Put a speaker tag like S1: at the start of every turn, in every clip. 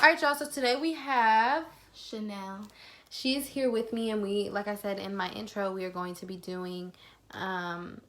S1: Alright, y'all, so today we have
S2: Chanel.
S1: She's here with me, and we, like I said in my intro, we are going to be doing talking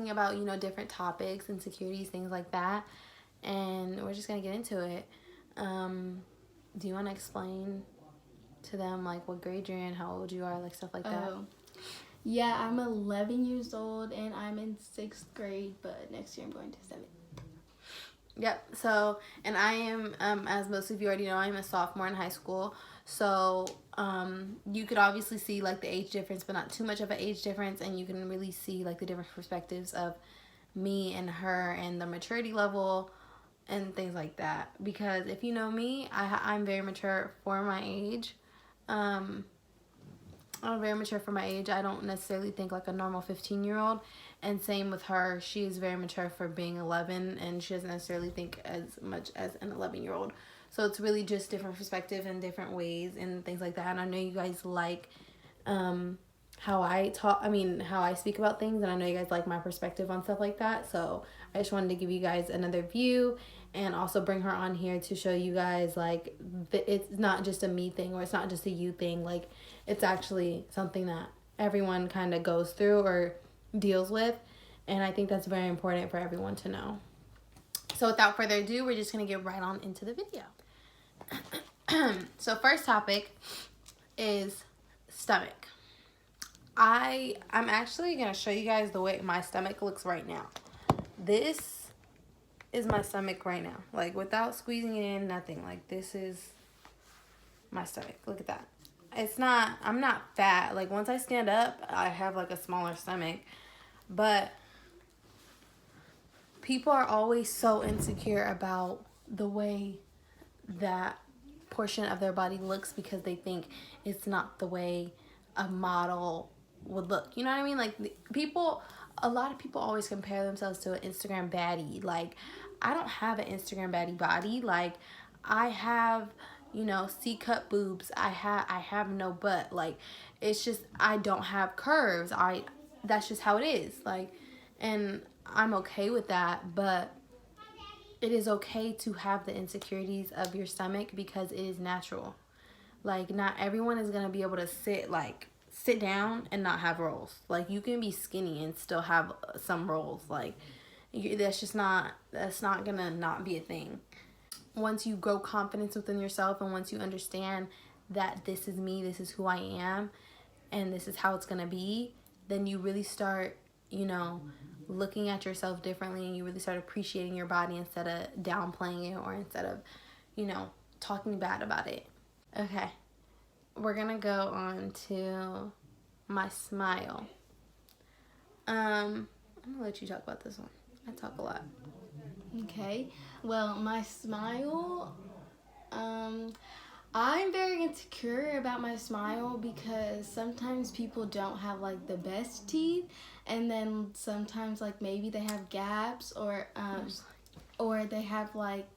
S1: about, you know, different topics, insecurities, things like that, and we're just going to get into it. Do you want to explain to them, like, what grade you're in, how old you are, like, stuff like that?
S2: Yeah, I'm 11 years old, and I'm in 6th grade, but next year I'm going to 7th.
S1: Yep. So, and I am, as most of you already know, I'm a sophomore in high school. So, you could obviously see, like, the age difference, but not too much of an age difference. And you can really see, like, the different perspectives of me and her and the maturity level and things like that. Because if you know me, I'm very mature for my age. I'm very mature for my age. I don't necessarily think like a normal 15-year-old. And same with her. She is very mature for being 11, and she doesn't necessarily think as much as an 11-year-old. So it's really just different perspective and different ways and things like that. And I know you guys like how I speak about things, and I know you guys like my perspective on stuff like that. So I just wanted to give you guys another view and also bring her on here to show you guys, like, it's not just a me thing, or it's not just a you thing. Like, it's actually something that everyone kind of goes through or deals with, and I think that's very important for everyone to know. So without further ado, we're just going to get right on into the video. So first topic is stomach. I'm actually going to show you guys the way my stomach looks right now. This is my stomach right now. Like, without squeezing it in, nothing. Like, this is my stomach. Look at that. I'm not fat. Like, once I stand up, I have, like, a smaller stomach. But people are always so insecure about the way that portion of their body looks because they think it's not the way a model would look. You know what I mean? Like, a lot of people always compare themselves to an Instagram baddie. Like, I don't have an Instagram baddie body. Like, I have, you know, C-cup boobs. I have no butt. Like, it's just, I don't have curves. That's just how it is. Like, and I'm okay with that, but it is okay to have the insecurities of your stomach because it is natural. Like, not everyone is gonna be able to sit down and not have rolls. Like, you can be skinny and still have some rolls. Like, that's not gonna not be a thing. Once you grow confidence within yourself, and once you understand that this is me, this is who I am, and this is how it's gonna be, then you really start, you know, looking at yourself differently, and you really start appreciating your body instead of downplaying it, or instead of, you know, talking bad about it. Okay, we're gonna go on to my smile. I'm gonna let you talk about this one. I talk a lot.
S2: Okay. Well, my smile, I'm very insecure about my smile because sometimes people don't have, like, the best teeth, and then sometimes, like, maybe they have gaps, or they have, like,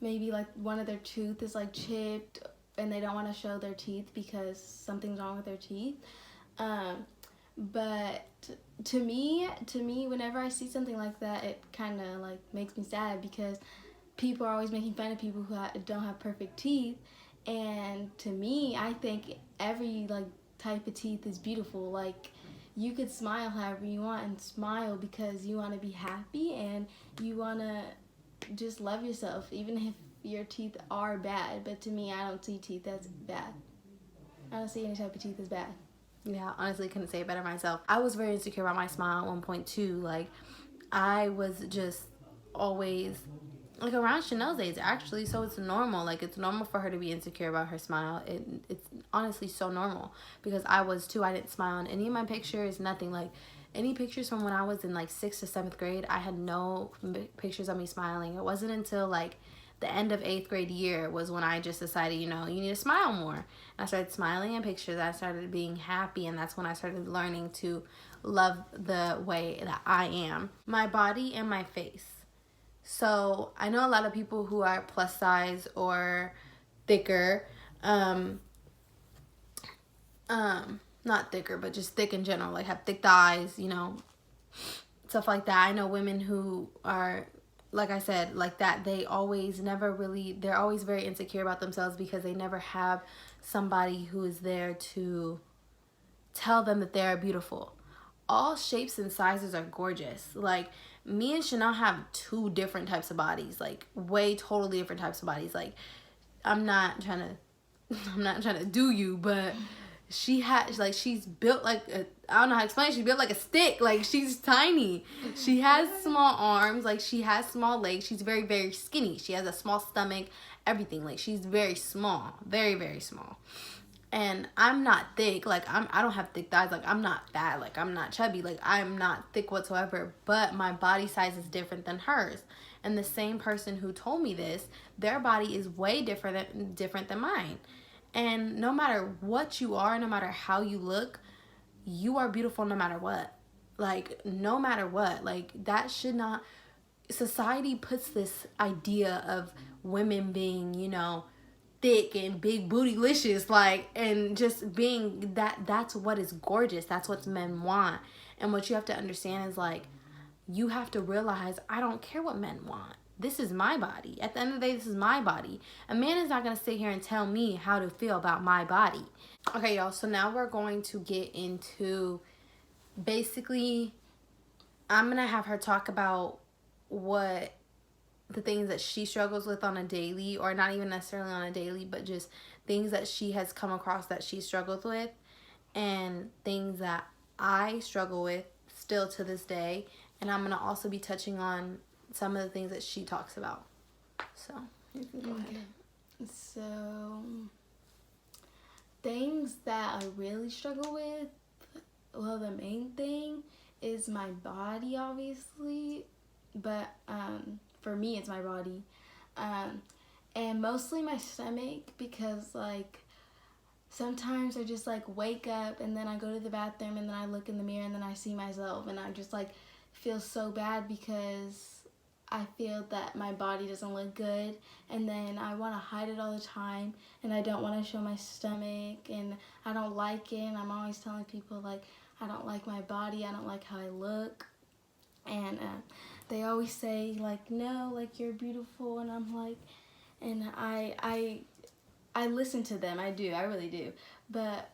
S2: maybe, like, one of their tooth is, like, chipped, and they don't want to show their teeth because something's wrong with their teeth. But to me, whenever I see something like that, it kind of, like, makes me sad because people are always making fun of people who don't have perfect teeth. And to me, I think every, like, type of teeth is beautiful. Like, you could smile however you want, and smile because you want to be happy and you want to just love yourself, even if your teeth are bad. But to me, I don't see teeth as bad. I don't see any type of teeth as bad.
S1: Yeah, honestly, couldn't say it better myself. I was very insecure about my smile at one point too. Like, I was just always, like, around Chanel's age, actually, so it's normal. Like, it's normal for her to be insecure about her smile. It's honestly so normal, because I was too. I didn't smile in any of my pictures, nothing. Like, any pictures from when I was in, like, 6th to 7th grade, I had no pictures of me smiling. It wasn't until, like, the end of 8th grade year was when I just decided, you know, you need to smile more. And I started smiling in pictures. I started being happy, and that's when I started learning to love the way that I am. My body and my face. So I know a lot of people who are plus size or thicker, not thicker, but just thick in general, like have thick thighs, you know, stuff like that. I know women who are like I said, like that, they're always very insecure about themselves because they never have somebody who is there to tell them that they're beautiful. All shapes and sizes are gorgeous. Like, me and Chanel have two different types of bodies, like way totally different types of bodies. Like, I'm not trying to do you, but she has, like, she's built like I don't know how to explain it. She's built like a stick. Like, she's tiny. She has small arms. Like, she has small legs. She's very, very skinny. She has a small stomach. Everything. Like, she's very small. Very, very small. And I'm not thick. Like, I don't have thick thighs. Like, I'm not fat. Like, I'm not chubby. Like, I'm not thick whatsoever. But my body size is different than hers. And the same person who told me this, their body is way different than mine. And no matter what you are, no matter how you look, you are beautiful no matter what. Like, no matter what. Like, that should not... Society puts this idea of women being, you know, thick and big bootylicious, like, and just being that's what is gorgeous. That's what men want. And what you have to understand is, like, you have to realize, I don't care what men want. This is my body. At the end of the day, this is my body. A man is not going to sit here and tell me how to feel about my body. Okay, y'all, so now we're going to get into, basically, I'm going to have her talk about what the things that she struggles with on a daily, or not even necessarily on a daily, but just things that she has come across that she struggles with, and things that I struggle with still to this day. And I'm going to also be touching on some of the things that she talks about. So, you can go ahead.
S2: So, things that I really struggle with, well, the main thing is my body, obviously, but for me, it's my body, and mostly my stomach, because, like, sometimes I just, like, wake up and then I go to the bathroom and then I look in the mirror and then I see myself and I just, like, feel so bad because I feel that my body doesn't look good, and then I want to hide it all the time, and I don't want to show my stomach, and I don't like it, and I'm always telling people, like, I don't like my body, I don't like how I look, and they always say, like, no, like, you're beautiful, and I'm like, and I listen to them, I do, I really do, but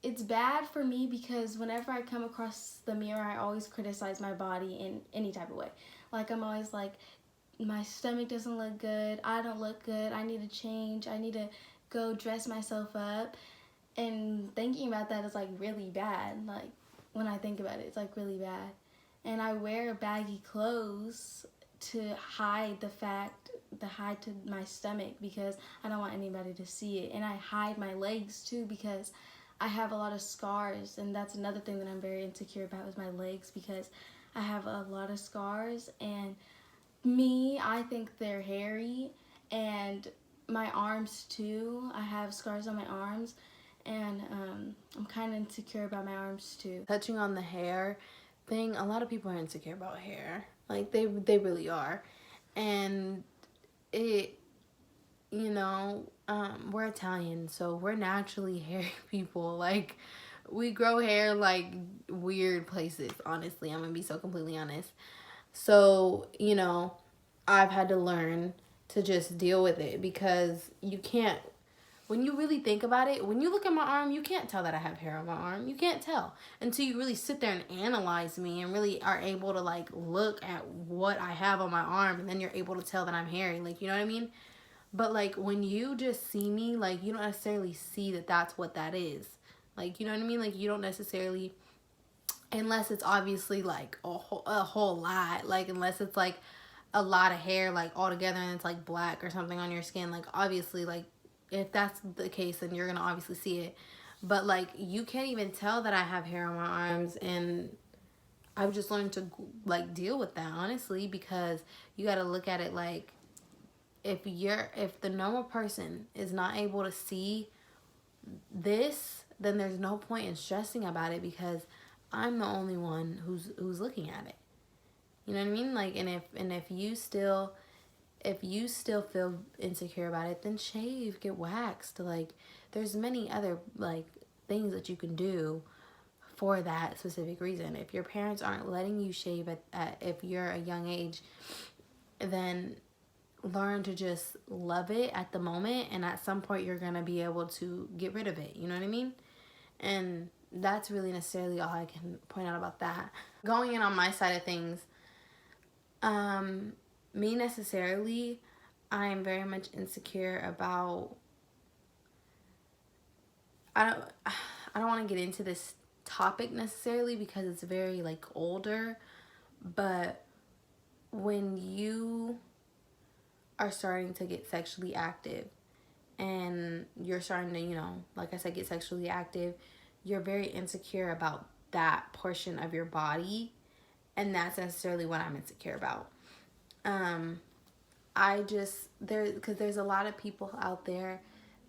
S2: it's bad for me because whenever I come across the mirror, I always criticize my body in any type of way. Like, I'm always like, my stomach doesn't look good, I don't look good, I need to change, I need to go dress myself up. And thinking about that is, like, really bad. Like, when I think about it, it's, like, really bad. And I wear baggy clothes to hide to my stomach because I don't want anybody to see it. And I hide my legs too because I have a lot of scars, and that's another thing that I'm very insecure about is my legs, because I have a lot of scars, and I think they're hairy, and my arms too. I have scars on my arms, and I'm kind of insecure about my arms too.
S1: Touching on the hair thing, a lot of people are insecure about hair. Like, they really are. And it, you know, we're Italian, so we're naturally hairy people. Like, we grow hair like weird places, honestly. I'm gonna be so completely honest. So, you know, I've had to learn to just deal with it, because you can't, when you really think about it, when you look at my arm, you can't tell that I have hair on my arm. You can't tell until you really sit there and analyze me and really are able to, like, look at what I have on my arm, and then you're able to tell that I'm hairy. Like, you know what I mean? But, like, when you just see me, like, you don't necessarily see that that's what that is. Like, you know what I mean? Like, you don't necessarily, unless it's obviously, like, a whole lot. Like, unless it's, like, a lot of hair, like, all together, and it's, like, black or something on your skin. Like, obviously, like, if that's the case, then you're going to obviously see it. But, like, you can't even tell that I have hair on my arms, and I've just learned to, like, deal with that, honestly, because you got to look at it like, if the normal person is not able to see this, then there's no point in stressing about it, because I'm the only one who's looking at it. You know what I mean? Like, and if you still feel insecure about it, then shave, get waxed. Like, there's many other, like, things that you can do for that specific reason. If your parents aren't letting you shave if you're a young age, then learn to just love it at the moment, and at some point you're gonna be able to get rid of it. You know what I mean? And that's really necessarily all I can point out about that. Going in on my side of things, me necessarily, I am very much insecure about, I don't want to get into this topic necessarily because it's very like older, but when you are starting to get sexually active and you're starting to, you know, like I said, get sexually active, you're very insecure about that portion of your body, and that's necessarily what I'm insecure about. Because there's a lot of people out there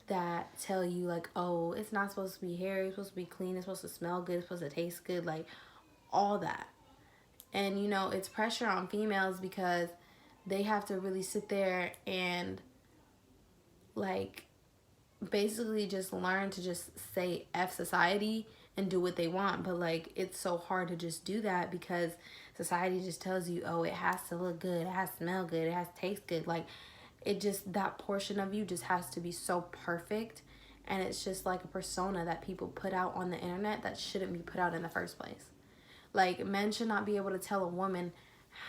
S1: that tell you like, oh, it's not supposed to be hairy, it's supposed to be clean, it's supposed to smell good, it's supposed to taste good, like all that. And you know, it's pressure on females because they have to really sit there and like basically just learn to just say F society and do what they want. But like, it's so hard to just do that because society just tells you, oh, it has to look good, it has to smell good, it has to taste good. Like, it just, that portion of you just has to be so perfect. And it's just like a persona that people put out on the internet that shouldn't be put out in the first place. Like, men should not be able to tell a woman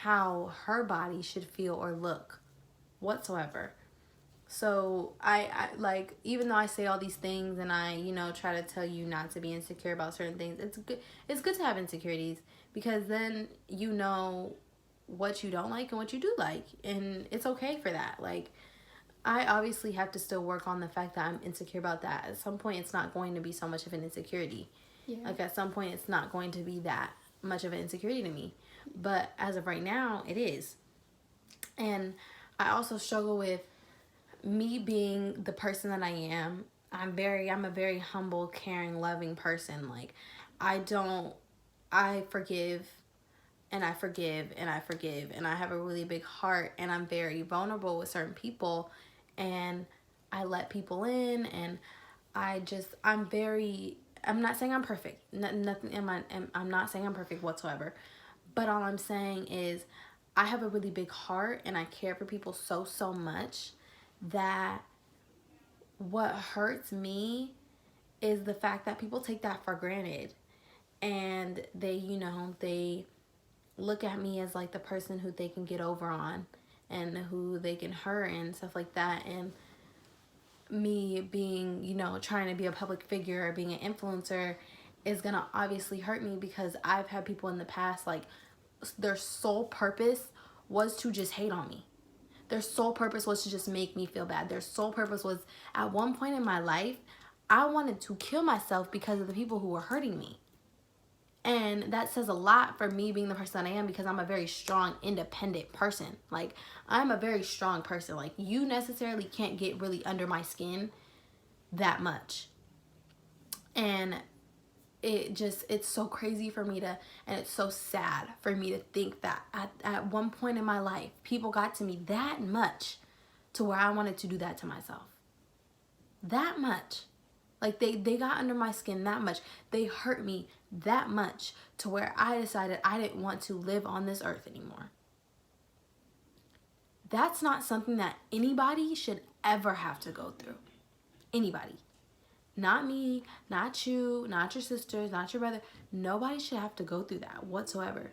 S1: how her body should feel or look whatsoever. So I like, even though I say all these things and I, you know, try to tell you not to be insecure about certain things, it's good to have insecurities, because then you know what you don't like and what you do like, and it's okay for that. Like, I obviously have to still work on the fact that I'm insecure about that. At some point it's not going to be so much of an insecurity.
S2: Yeah.
S1: Like, at some point it's not going to be that much of an insecurity to me, but as of right now it is. And I also struggle with me being the person that I am. I'm a very humble, caring, loving person. Like, I forgive and I forgive and I forgive, and I have a really big heart, and I'm very vulnerable with certain people, and I let people in, and I'm not saying I'm perfect. I'm not saying I'm perfect whatsoever, but all I'm saying is I have a really big heart, and I care for people so much that what hurts me is the fact that people take that for granted, and they, you know, they look at me as like the person who they can get over on and who they can hurt and stuff like that. And me being, you know, trying to be a public figure or being an influencer is gonna obviously hurt me, because I've had people in the past, like, their sole purpose was to just hate on me. Their sole purpose was to just make me feel bad. Their sole purpose was, at one point in my life, I wanted to kill myself because of the people who were hurting me. And that says a lot for me being the person I am, because I'm a very strong, independent person. Like, I'm a very strong person. Like, you necessarily can't get really under my skin that much. And it's so crazy for me to, and it's so sad for me to think that at one point in my life, people got to me that much to where I wanted to do that to myself. That much. Like, they got under my skin that much. They hurt me that much to where I decided I didn't want to live on this earth anymore. That's not something that anybody should ever have to go through. Anybody. Not me, not you, not your sisters, not your brother. Nobody should have to go through that whatsoever.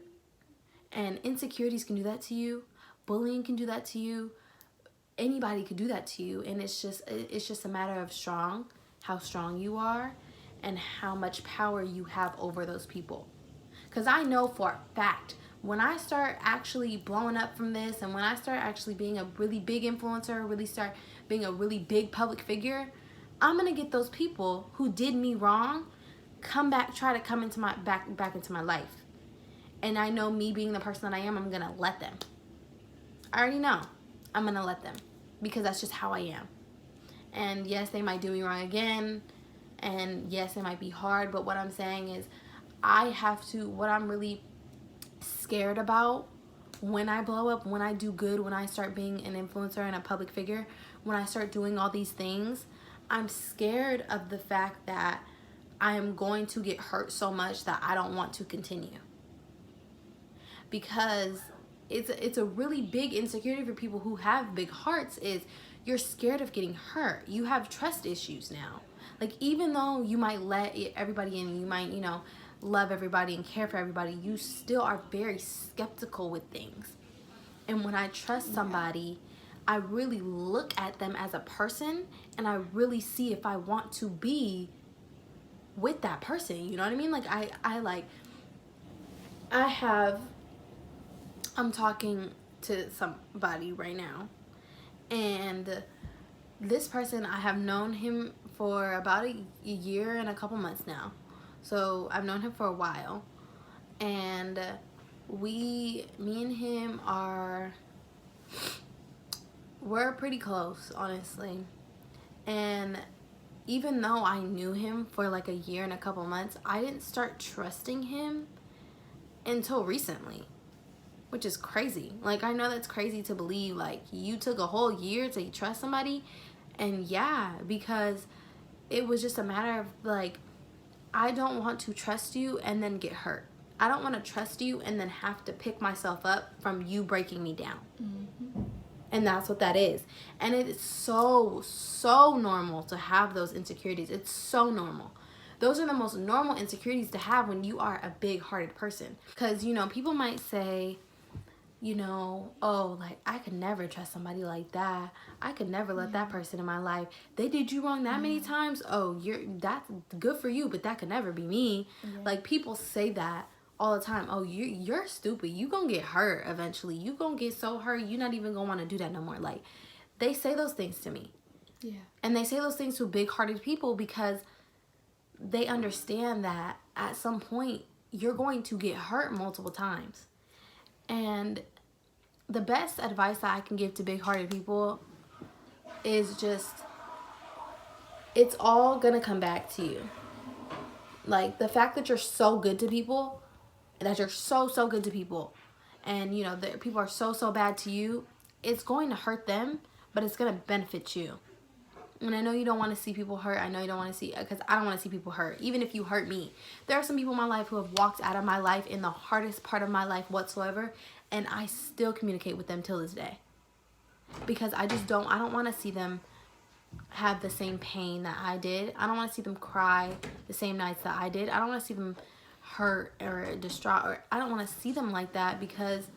S1: And insecurities can do that to you. Bullying can do that to you. Anybody could do that to you. And it's just a matter of how strong you are and how much power you have over those people. Because I know for a fact, when I start actually blowing up from this, and when I start actually being a really big influencer, really start being a really big public figure, I'm gonna get those people who did me wrong try to come into my back into my life. And I know, me being the person that I am, I'm gonna let them. I already know I'm gonna let them, because that's just how I am. And yes, they might do me wrong again, and yes, it might be hard, but what I'm saying is, what I'm really scared about when I blow up, when I do good, when I start being an influencer and a public figure, when I start doing all these things, I'm scared of the fact that I am going to get hurt so much that I don't want to continue. Because it's a really big insecurity for people who have big hearts, is you're scared of getting hurt. You have trust issues now. Like, even though you might let everybody in, you might, love everybody and care for everybody, you still are very skeptical with things. And when I trust somebody, I really look at them as a person, and I really see if I want to be with that person. You know what I mean? Like, I'm talking to somebody right now, and this person, I have known him for about a year and a couple months now. So I've known him for a while, and me and him we're pretty close, honestly. And even though I knew him for like a year and a couple months, I didn't start trusting him until recently, which is crazy. Like, I know that's crazy to believe. Like, you took a whole year to trust somebody. And yeah, because it was just a matter of, like, I don't want to trust you and then get hurt. I don't want to trust you and then have to pick myself up from you breaking me down. Mm-hmm. And that's what that is. And it is so normal to have those insecurities. It's so normal. Those are the most normal insecurities to have when you are a big-hearted person. Because, people might say, oh, like, I could never trust somebody like that. I could never let that person in my life. They did you wrong that many times. Oh, that's good for you, but that could never be me. Yeah. Like, people say that all the time. Oh, you're stupid. You gonna get hurt eventually. You gonna get so hurt, you're not even gonna want to do that no more. Like, they say those things to me. Yeah. And they say those things to big-hearted people because they understand that at some point you're going to get hurt multiple times. And the best advice that I can give to big-hearted people is just, it's all gonna come back to you. Like, the fact that you're so good to people, that you're so good to people, and that people are so bad to you, it's going to hurt them, but it's gonna benefit you. And I know you don't want to see people hurt. I know you don't want to see, because I don't want to see people hurt. Even if you hurt me. There are some people in my life who have walked out of my life in the hardest part of my life whatsoever, and I still communicate with them till this day. Because I don't want to see them have the same pain that I did. I don't want to see them cry the same nights that I did. I don't want to see them hurt or distraught, or I don't want to see them like that, because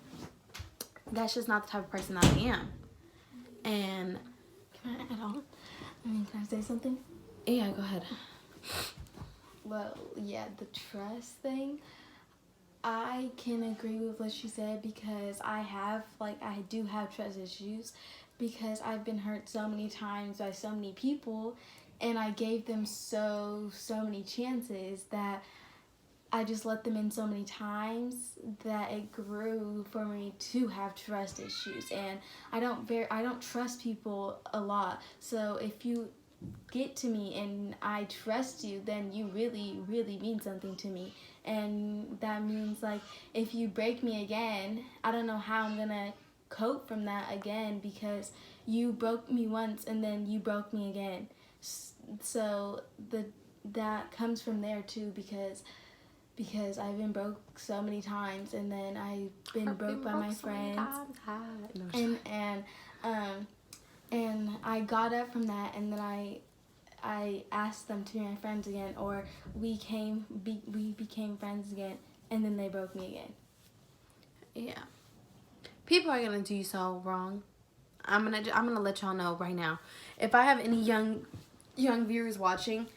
S1: that's just not the type of person that I am. And
S2: can I add on? Can I say something?
S1: Yeah, go ahead.
S2: Well, yeah, the trust thing, I can agree with what she said, because I do have trust issues, because I've been hurt so many times by so many people, and I gave them so many chances that I just let them in so many times that it grew for me to have trust issues. And I don't trust people a lot. So if you get to me and I trust you, then you really mean something to me. And that means, like, if you break me again, I don't know how I'm gonna cope from that again, because you broke me once and then you broke me again. So that comes from there too, because I've been broke so many times, and then I've been broke by my friends, and I got up from that, and then I asked them to be my friends again, or we became friends again, and then they broke me again.
S1: Yeah, people are gonna do you so wrong. I'm gonna let y'all know right now. If I have any young viewers watching,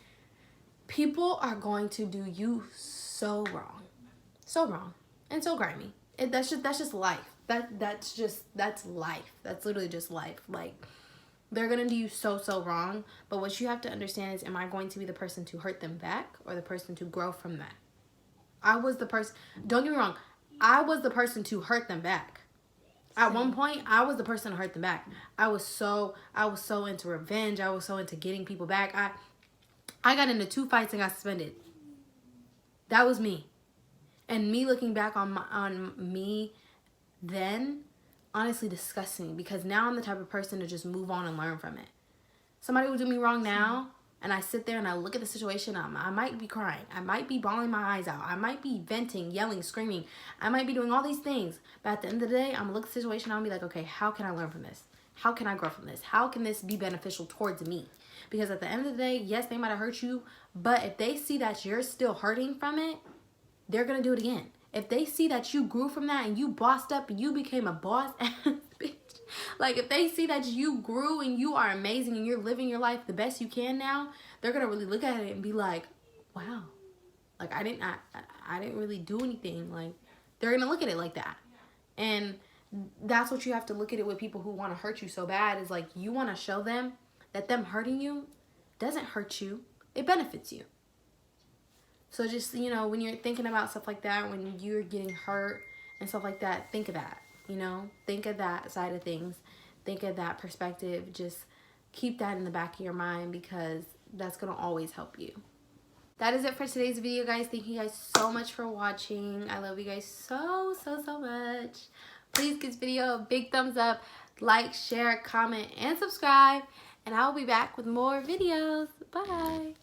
S1: people are going to do you so wrong, and so grimy. That's just life. That's life. That's literally just life. Like, they're gonna do you so wrong. But what you have to understand is, am I going to be the person to hurt them back, or the person to grow from that? I was the person. Don't get me wrong. I was the person to hurt them back. At one point, I was the person to hurt them back. I was so into revenge. I was so into getting people back. I got into 2 fights and got suspended. That was me. And me looking back on me then, honestly disgusts me, because now I'm the type of person to just move on and learn from it. Somebody will do me wrong now, and I sit there and I look at the situation, I might be crying. I might be bawling my eyes out. I might be venting, yelling, screaming. I might be doing all these things. But at the end of the day, I'm going to look at the situation and I'll be like, okay, how can I learn from this? How can I grow from this? How can this be beneficial towards me? Because at the end of the day, yes, they might have hurt you, but if they see that you're still hurting from it, they're going to do it again. If they see that you grew from that and you bossed up and you became a boss ass bitch, like if they see that you grew and you are amazing and you're living your life the best you can now, they're going to really look at it and be like, wow, like I didn't really do anything. Like they're going to look at it like that. And that's what you have to look at it with people who want to hurt you so bad, is like you want to show them that them hurting you doesn't hurt you. It benefits you. So just, you know, when you're thinking about stuff like that, when you're getting hurt and stuff like that, think of that, you know, think of that side of things, think of that perspective. Just keep that in the back of your mind, because that's going to always help you. That is it for today's video, guys. Thank you guys so much for watching. I love you guys so much. Please give this video a big thumbs up, like, share, comment, and subscribe. And I'll be back with more videos. Bye.